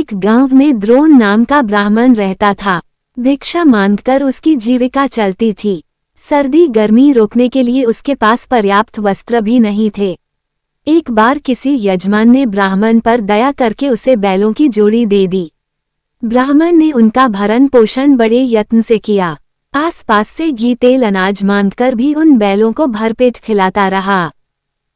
एक गांव में द्रोण नाम का ब्राह्मण रहता था। भिक्षा मांगकर उसकी जीविका चलती थी। सर्दी गर्मी रोकने के लिए उसके पास पर्याप्त वस्त्र भी नहीं थे। एक बार किसी यजमान ने ब्राह्मण पर दया करके उसे बैलों की जोड़ी दे दी। ब्राह्मण ने उनका भरण पोषण बड़े यत्न से किया। आसपास से घी तेल अनाज मांगकर भी उन बैलों को भरपेट खिलाता रहा।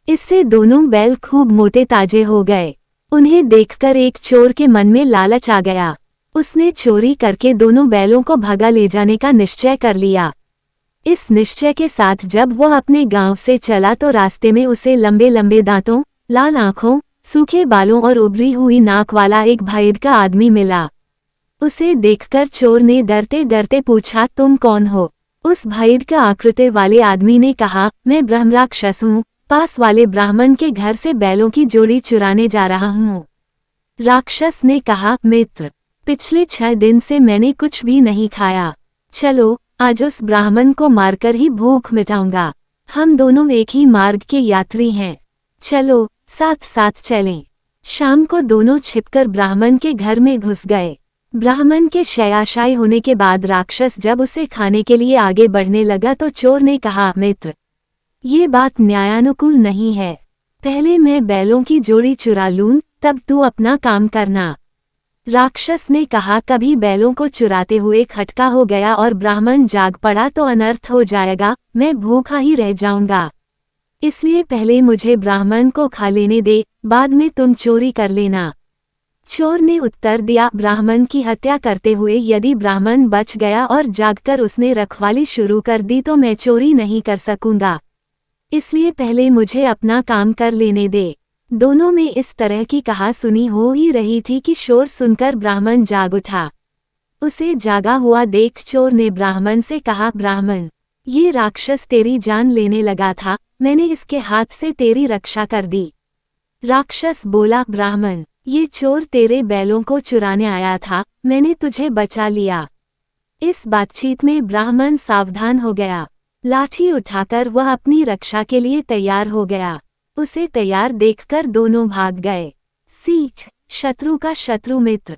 इससे दोनों बैल खूब मोटे ताजे हो गए। उन्हें देखकर एक चोर के मन में लालच आ गया। उसने चोरी करके दोनों बैलों को भगा ले जाने का निश्चय कर लिया। इस निश्चय के साथ जब वह अपने गांव से चला तो रास्ते में उसे लंबे लंबे दांतों, लाल आंखों, सूखे बालों और उभरी हुई नाक वाला एक भयेड़ का आदमी मिला। उसे देखकर चोर ने डरते डरते पूछा, तुम कौन हो? उस भयेड़ का आकृति वाले आदमी ने कहा, मैं ब्रह्मराक्षस हूँ, पास वाले ब्राह्मण के घर से बैलों की जोड़ी चुराने जा रहा हूँ। राक्षस ने कहा, मित्र, पिछले 6 दिन से मैंने कुछ भी नहीं खाया। चलो आज उस ब्राह्मण को मारकर ही भूख मिटाऊंगा। हम दोनों एक ही मार्ग के यात्री हैं। चलो साथ साथ चलें। शाम को दोनों छिपकर ब्राह्मण के घर में घुस गए। ब्राह्मण के शयाशायी होने के बाद राक्षस जब उसे खाने के लिए आगे बढ़ने लगा तो चोर ने कहा, मित्र, ये बात न्यायानुकूल नहीं है। पहले मैं बैलों की जोड़ी चुरा लूं, तब तू अपना काम करना। राक्षस ने कहा, कभी बैलों को चुराते हुए खटका हो गया और ब्राह्मण जाग पड़ा तो अनर्थ हो जाएगा, मैं भूखा ही रह जाऊंगा। इसलिए पहले मुझे ब्राह्मण को खा लेने दे, बाद में तुम चोरी कर लेना। चोर ने उत्तर दिया, ब्राह्मण की हत्या करते हुए यदि ब्राह्मण बच गया और जागकर उसने रखवाली शुरू कर दी तो मैं चोरी नहीं कर सकूंगा। इसलिए पहले मुझे अपना काम कर लेने दे। दोनों में इस तरह की कहासुनी हो ही रही थी कि शोर सुनकर ब्राह्मण जाग उठा। उसे जागा हुआ देख चोर ने ब्राह्मण से कहा, ब्राह्मण, ये राक्षस तेरी जान लेने लगा था, मैंने इसके हाथ से तेरी रक्षा कर दी। राक्षस बोला, ब्राह्मण, ये चोर तेरे बैलों को चुराने आया था, मैंने तुझे बचा लिया। इस बातचीत में ब्राह्मण सावधान हो गया। लाठी उठाकर वह अपनी रक्षा के लिए तैयार हो गया। उसे तैयार देखकर दोनों भाग गए। सीख, शत्रु का शत्रु मित्र।